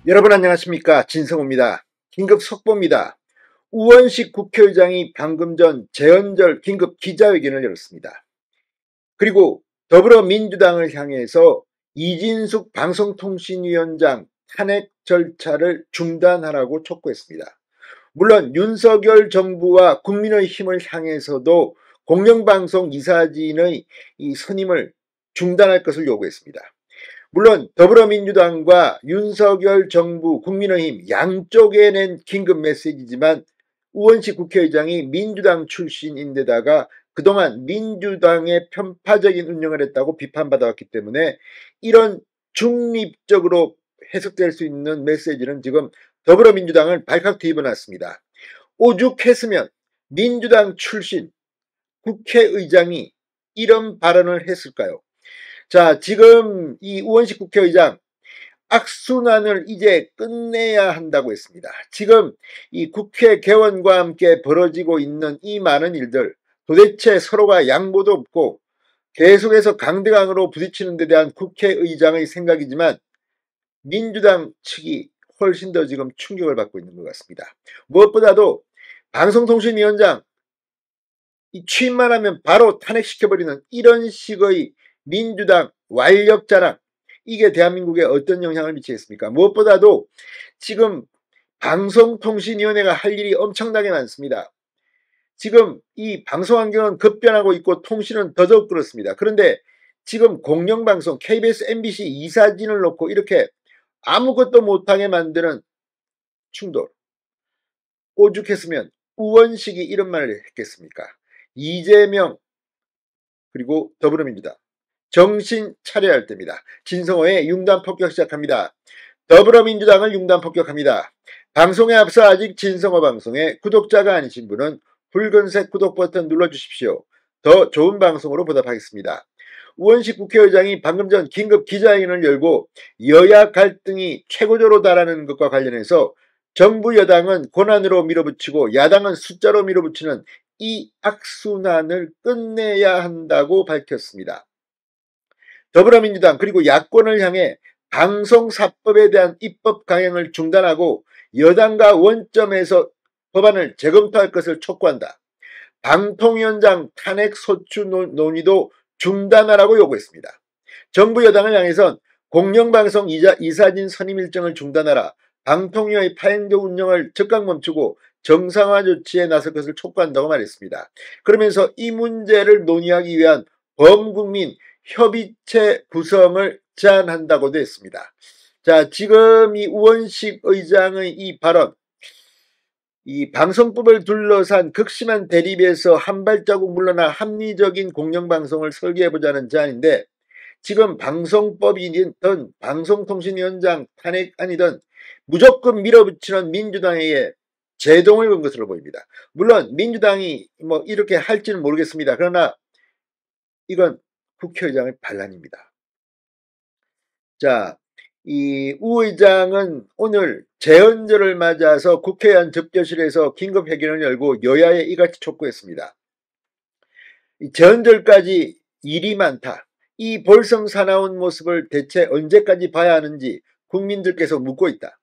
여러분 안녕하십니까, 진성호입니다. 긴급 속보입니다. 우원식 국회의장이 방금 전 재헌절 긴급 기자회견을 열었습니다. 그리고 더불어민주당을 향해서 이진숙 방송통신위원장 탄핵 절차를 중단하라고 촉구했습니다. 물론 윤석열 정부와 국민의힘을 향해서도 공영방송 이사진의 이 선임을 중단할 것을 요구했습니다. 물론 더불어민주당과 윤석열 정부, 국민의힘 양쪽에 낸 긴급 메시지지만 우원식 국회의장이 민주당 출신인데다가 그동안 민주당의 편파적인 운영을 했다고 비판받아왔기 때문에 이런 중립적으로 해석될 수 있는 메시지는 지금 더불어민주당을 발칵 뒤집어놨습니다. 오죽했으면 민주당 출신 국회의장이 이런 발언을 했을까요? 자, 지금 이 우원식 국회의장 악순환을 이제 끝내야 한다고 했습니다. 지금 이 국회 개원과 함께 벌어지고 있는 이 많은 일들, 도대체 서로가 양보도 없고 계속해서 강대강으로 부딪히는 데 대한 국회의장의 생각이지만 민주당 측이 훨씬 더 지금 충격을 받고 있는 것 같습니다. 무엇보다도 방송통신위원장 취임만 하면 바로 탄핵시켜버리는 이런 식의 민주당 완력자랑, 이게 대한민국에 어떤 영향을 미치겠습니까? 무엇보다도 지금 방송통신위원회가 할 일이 엄청나게 많습니다. 지금 이 방송환경은 급변하고 있고 통신은 더더욱 그렇습니다. 그런데 지금 공영방송 KBS, MBC 이사진을 놓고 이렇게 아무것도 못하게 만드는 충돌, 오죽했으면 우원식이 이런 말을 했겠습니까? 이재명 그리고 더불어민주당 정신 차려야 할 때입니다. 진성호의 융단 폭격 시작합니다. 더불어민주당을 융단 폭격합니다. 방송에 앞서 아직 진성호 방송의 구독자가 아니신 분은 붉은색 구독 버튼 눌러주십시오. 더 좋은 방송으로 보답하겠습니다. 우원식 국회의장이 방금 전 긴급 기자회견을 열고 여야 갈등이 최고조로 달하는 것과 관련해서 정부 여당은 권한으로 밀어붙이고 야당은 숫자로 밀어붙이는 이 악순환을 끝내야 한다고 밝혔습니다. 더불어민주당 그리고 야권을 향해 방송사법에 대한 입법 강행을 중단하고 여당과 원점에서 법안을 재검토할 것을 촉구한다. 방통위원장 탄핵 소추 논의도 중단하라고 요구했습니다. 정부 여당을 향해선 공영방송 이사진 선임 일정을 중단하라, 방통위의 파행적 운영을 즉각 멈추고 정상화 조치에 나설 것을 촉구한다고 말했습니다. 그러면서 이 문제를 논의하기 위한 범국민 협의체 구성을 제안한다고도 했습니다. 자, 지금 이 우원식 의장의 이 발언, 이 방송법을 둘러싼 극심한 대립에서 한 발자국 물러나 합리적인 공영방송을 설계해보자는 제안인데, 지금 방송법이든 방송통신위원장 탄핵안이든 무조건 밀어붙이는 민주당에게 제동을 건 것으로 보입니다. 물론 민주당이 뭐 이렇게 할지는 모르겠습니다. 그러나 이건 국회의장의 반란입니다. 자, 이 우 의장은 오늘 재헌절을 맞아서 국회의원 접견실에서 긴급 회견을 열고 여야에 이같이 촉구했습니다. 재헌절까지 일이 많다. 이 볼성사나운 모습을 대체 언제까지 봐야 하는지 국민들께서 묻고 있다.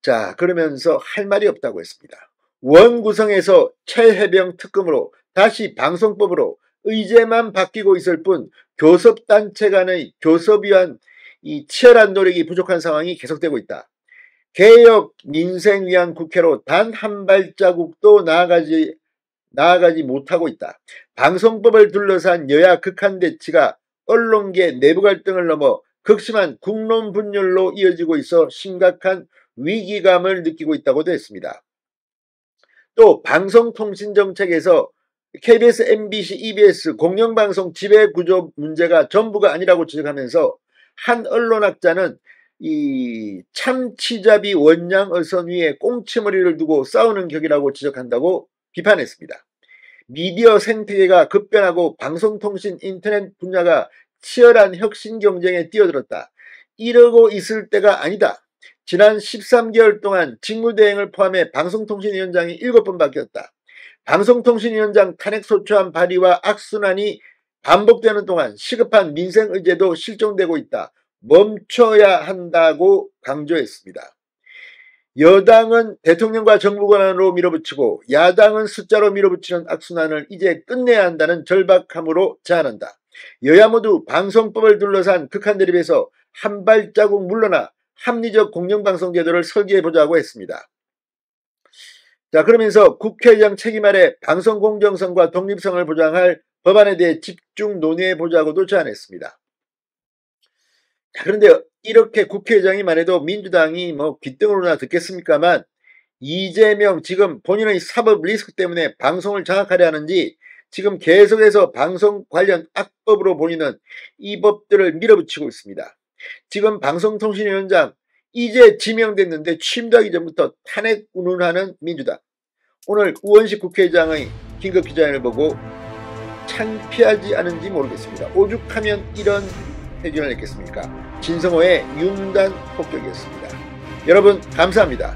자, 그러면서 할 말이 없다고 했습니다. 원구성에서 최해병 특검으로 다시 방송법으로 의제만 바뀌고 있을 뿐 교섭단체 간의 교섭 위한 이 치열한 노력이 부족한 상황이 계속되고 있다. 개혁 민생 위한 국회로 단 한 발자국도 나아가지 못하고 있다. 방송법을 둘러싼 여야 극한 대치가 언론계 내부 갈등을 넘어 극심한 국론 분열로 이어지고 있어 심각한 위기감을 느끼고 있다고도 했습니다. 또 방송통신정책에서 KBS, MBC, EBS 공영방송 지배구조 문제가 전부가 아니라고 지적하면서 한 언론학자는 이 참치잡이 원양 어선 위에 꽁치머리를 두고 싸우는 격이라고 지적한다고 비판했습니다. 미디어 생태계가 급변하고 방송통신 인터넷 분야가 치열한 혁신 경쟁에 뛰어들었다. 이러고 있을 때가 아니다. 지난 13개월 동안 직무대행을 포함해 방송통신위원장이 7번 바뀌었다. 방송통신위원장 탄핵소추안 발의와 악순환이 반복되는 동안 시급한 민생의제도 실종되고 있다. 멈춰야 한다고 강조했습니다. 여당은 대통령과 정부 권한으로 밀어붙이고 야당은 숫자로 밀어붙이는 악순환을 이제 끝내야 한다는 절박함으로 제안한다. 여야 모두 방송법을 둘러싼 극한 대립에서 한 발자국 물러나 합리적 공영방송 제도를 설계해보자고 했습니다. 자, 그러면서 국회의장 책임 아래 방송 공정성과 독립성을 보장할 법안에 대해 집중 논의해보자고도 제안했습니다. 자, 그런데 이렇게 국회의장이 말해도 민주당이 귓등으로나 듣겠습니까만 이재명 지금 본인의 사법 리스크 때문에 방송을 장악하려 하는지 지금 계속해서 방송 관련 악법으로 보이는 이 법들을 밀어붙이고 있습니다. 지금 방송통신위원장 이제 지명됐는데 취임하기 전부터 탄핵 운운하는 민주당. 오늘 우원식 국회의장의 긴급 기자회견을 보고 창피하지 않은지 모르겠습니다. 오죽하면 이런 해결을 했겠습니까? 진성호의 융단 폭격이었습니다. 여러분 감사합니다.